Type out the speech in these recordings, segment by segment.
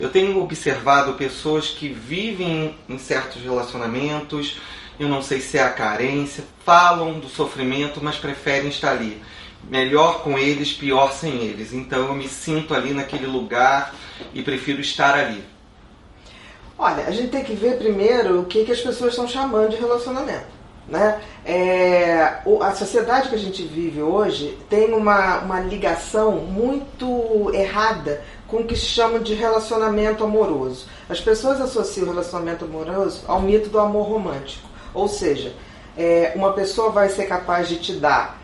Eu tenho observado pessoas que vivem em certos relacionamentos, eu não sei se é a carência, falam do sofrimento, mas preferem estar ali. Melhor com eles, pior sem eles. Então eu me sinto ali naquele lugar e prefiro estar ali. Olha, a gente tem que ver primeiro o que as pessoas estão chamando de relacionamento, né? A sociedade que a gente vive hoje tem uma ligação muito errada com o que se chama de relacionamento amoroso. As pessoas associam o relacionamento amoroso ao mito do amor romântico. Ou seja, uma pessoa vai ser capaz de te dar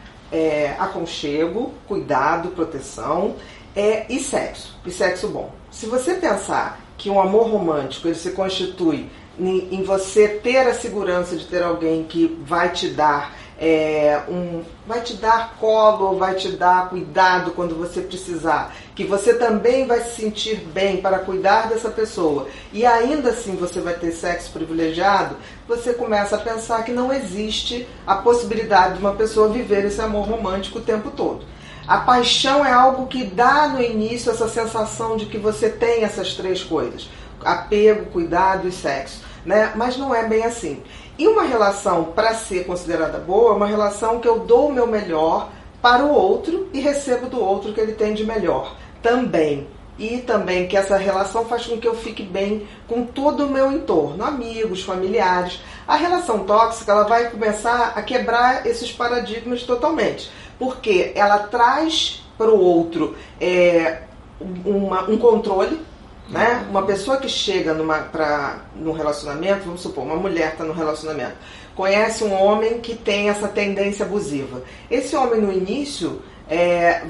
aconchego, cuidado, proteção e sexo bom. Se você pensar que um amor romântico ele se constitui em você ter a segurança de ter alguém que vai te dar vai te dar colo, vai te dar cuidado quando você precisar, que você também vai se sentir bem para cuidar dessa pessoa e ainda assim você vai ter sexo privilegiado, você começa a pensar que não existe a possibilidade de uma pessoa viver esse amor romântico o tempo todo. A paixão é algo que dá no início essa sensação de que você tem essas três coisas: apego, cuidado e sexo, né? Mas não é bem assim. E uma relação, para ser considerada boa, é uma relação que eu dou o meu melhor para o outro e recebo do outro o que ele tem de melhor também. E também que essa relação faz com que eu fique bem com todo o meu entorno, amigos, familiares. A relação tóxica ela vai começar a quebrar esses paradigmas totalmente, porque ela traz para o outro um controle, né? Uma pessoa que chega num relacionamento, vamos supor, uma mulher está num relacionamento, conhece um homem que tem essa tendência abusiva. Esse homem no início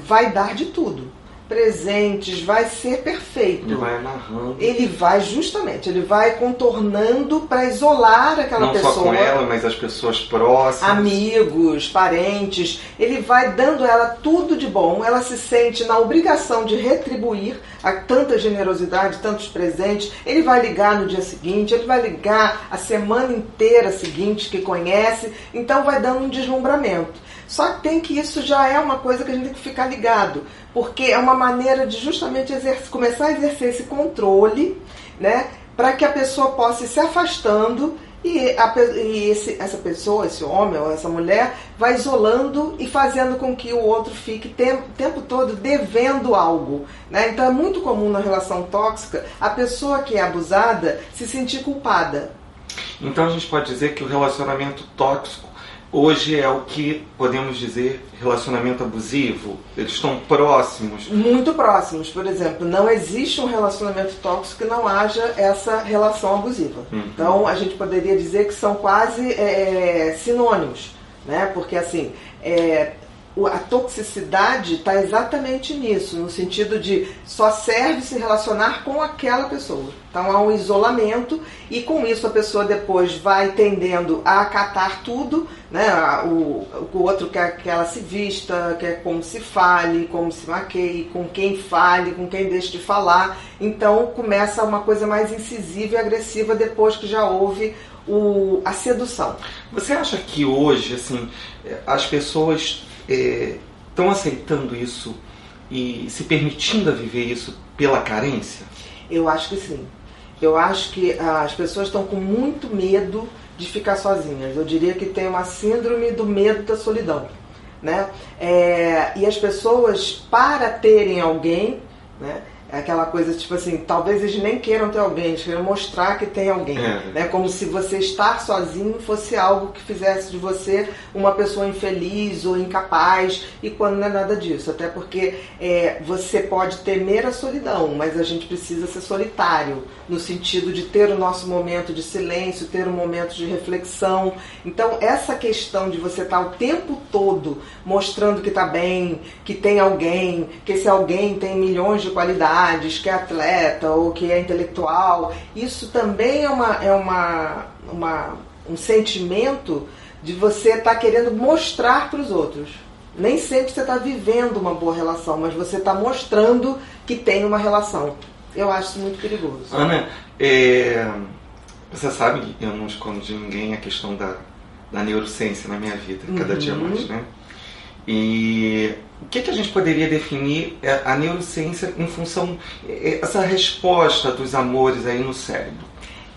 vai dar de tudo. Presentes, vai ser perfeito. Ele vai amarrando. Ele vai contornando para isolar aquela pessoa. Não só com ela, mas as pessoas próximas. Amigos, parentes. Ele vai dando a ela tudo de bom. Ela se sente na obrigação de retribuir a tanta generosidade, tantos presentes. Ele vai ligar no dia seguinte, ele vai ligar a semana inteira seguinte que conhece. Então vai dando um deslumbramento. Só que isso já é uma coisa que a gente tem que ficar ligado, porque é uma maneira de justamente começar a exercer esse controle, né, para que a pessoa possa ir se afastando e essa pessoa, esse homem ou essa mulher, vai isolando e fazendo com que o outro fique o tempo todo devendo algo, né? Então é muito comum na relação tóxica a pessoa que é abusada se sentir culpada. Então a gente pode dizer que o relacionamento tóxico hoje é o que podemos dizer relacionamento abusivo? Eles estão próximos? Muito próximos. Por exemplo, não existe um relacionamento tóxico que não haja essa relação abusiva. Então, a gente poderia dizer que são quase sinônimos, né? Porque, assim, a toxicidade está exatamente nisso, no sentido de só serve se relacionar com aquela pessoa. Então há um isolamento e com isso a pessoa depois vai tendendo a acatar tudo, né? O outro quer que ela se vista, quer como se fale, como se maqueie, com quem fale, com quem deixe de falar. Então começa uma coisa mais incisiva e agressiva depois que já houve a sedução. Você acha que hoje, assim, as pessoas estão aceitando isso e se permitindo a viver isso pela carência? Eu acho que sim. Eu acho que as pessoas estão com muito medo de ficar sozinhas. Eu diria que tem uma síndrome do medo da solidão, né? E as pessoas, para terem alguém, né? É aquela coisa tipo assim, talvez eles nem queiram ter alguém, eles queiram mostrar que tem alguém, né? Como se você estar sozinho fosse algo que fizesse de você uma pessoa infeliz ou incapaz, e quando não é nada disso, até porque você pode temer a solidão, mas a gente precisa ser solitário, no sentido de ter o nosso momento de silêncio, ter um momento de reflexão. Então essa questão de você estar o tempo todo mostrando que está bem, que tem alguém, que esse alguém tem milhões de qualidades, que é atleta ou que é intelectual, isso também é um sentimento de você estar querendo mostrar para os outros. Nem sempre você está vivendo uma boa relação, mas você está mostrando que tem uma relação. Eu acho isso muito perigoso. Ana, você sabe que eu não escondo de ninguém a questão da neurociência na minha vida, cada dia mais, né? E o que a gente poderia definir a neurociência em função essa resposta dos amores aí no cérebro?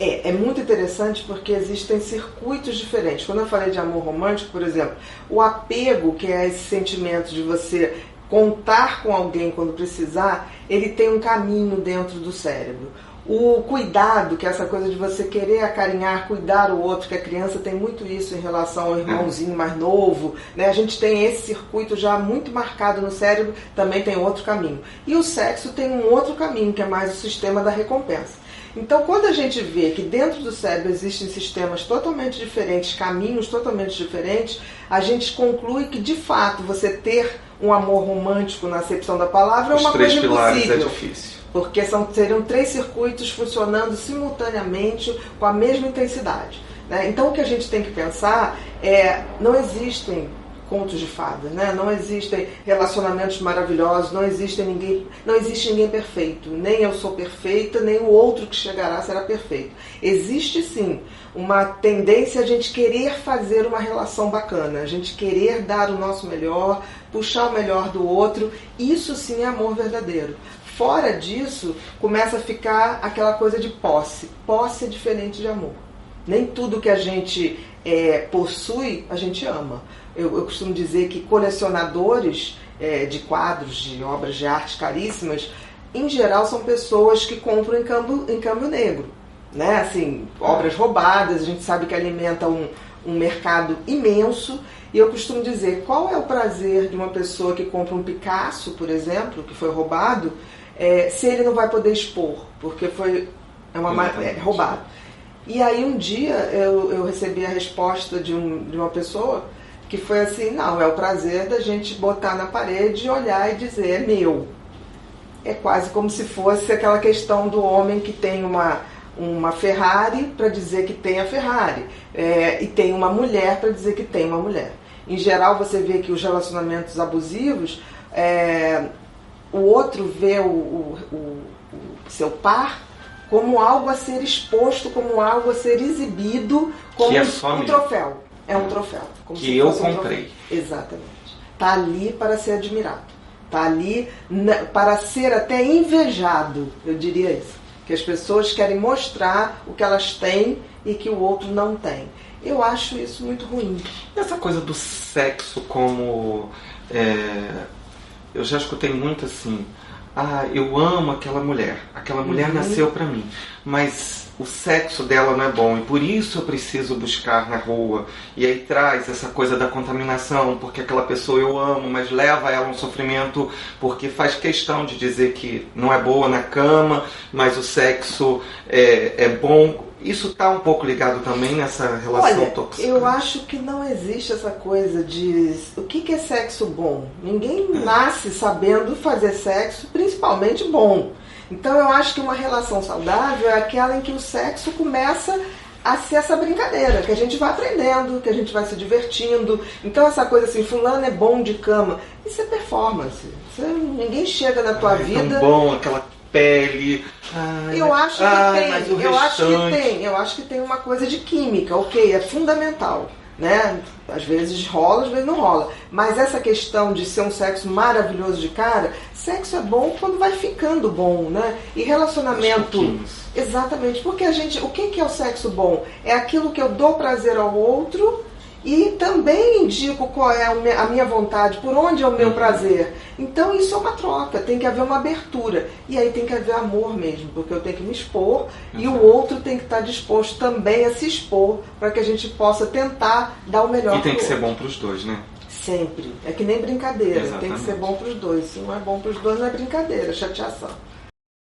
É muito interessante porque existem circuitos diferentes. Quando eu falei de amor romântico, por exemplo, o apego, que é esse sentimento de você contar com alguém quando precisar, ele tem um caminho dentro do cérebro. O cuidado, que é essa coisa de você querer acarinhar, cuidar o outro, que a criança tem muito isso em relação ao irmãozinho mais novo, né? A gente tem esse circuito já muito marcado no cérebro, também tem outro caminho. E o sexo tem um outro caminho, que é mais o sistema da recompensa. Então, quando a gente vê que dentro do cérebro existem sistemas totalmente diferentes, caminhos totalmente diferentes, a gente conclui que, de fato, você ter um amor romântico na acepção da palavra é uma coisa impossível. Os 3 pilares é difícil. Porque seriam 3 circuitos funcionando simultaneamente com a mesma intensidade, né? Então, o que a gente tem que pensar não existem contos de fadas, né? Não existem relacionamentos maravilhosos, não existe ninguém perfeito, nem eu sou perfeita, nem o outro que chegará será perfeito. Existe sim uma tendência a gente querer fazer uma relação bacana, a gente querer dar o nosso melhor, puxar o melhor do outro, isso sim é amor verdadeiro. Fora disso, começa a ficar aquela coisa de posse. Posse é diferente de amor. Nem tudo que a gente possui, a gente ama. Eu costumo dizer que colecionadores de quadros, de obras de arte caríssimas, em geral são pessoas que compram em câmbio negro, né? Assim, obras roubadas, a gente sabe que alimenta um mercado imenso. E eu costumo dizer, qual é o prazer de uma pessoa que compra um Picasso, por exemplo, que foi roubado, se ele não vai poder expor, porque foi roubado. E aí um dia eu recebi a resposta de uma pessoa que foi assim, não, é o prazer da gente botar na parede, olhar e dizer, é meu. É quase como se fosse aquela questão do homem que tem uma Ferrari para dizer que tem a Ferrari, e tem uma mulher para dizer que tem uma mulher. Em geral, você vê que os relacionamentos abusivos, o outro vê o seu par como algo a ser exposto, como algo a ser exibido, como um troféu. É um troféu. Como que eu comprei. Exatamente. Está ali para ser admirado. Está ali para ser até invejado, eu diria isso. Que as pessoas querem mostrar o que elas têm e que o outro não tem. Eu acho isso muito ruim. Essa coisa do sexo como... eu já escutei muito assim... eu amo aquela mulher nasceu pra mim, mas o sexo dela não é bom e por isso eu preciso buscar na rua. E aí traz essa coisa da contaminação, porque aquela pessoa eu amo, mas leva ela a um sofrimento porque faz questão de dizer que não é boa na cama, mas o sexo é bom. Isso está um pouco ligado também nessa relação tóxica? Eu acho que não existe essa coisa de... O que é sexo bom? Ninguém nasce sabendo fazer sexo, principalmente bom. Então eu acho que uma relação saudável é aquela em que o sexo começa a ser essa brincadeira, que a gente vai aprendendo, que a gente vai se divertindo. Então essa coisa assim, fulano é bom de cama, isso é performance. Ninguém chega na tua vida... É tão bom aquela pele... Eu acho que tem uma coisa de química, ok, é fundamental, né? Às vezes rola, às vezes não rola. Mas essa questão de ser um sexo maravilhoso de cara, sexo é bom quando vai ficando bom, né? E relacionamento... Exatamente, porque o que é o sexo bom? É aquilo que eu dou prazer ao outro e também indico qual é a minha vontade, por onde é o meu prazer. Então isso é uma troca, tem que haver uma abertura. E aí tem que haver amor mesmo, porque eu tenho que me expor e o outro tem que estar disposto também a se expor para que a gente possa tentar dar o melhor. E tem que ser bom para os dois, né? Sempre. É que nem brincadeira. Exatamente. Tem que ser bom para os dois. Se não é bom para os dois, não é brincadeira, é chateação.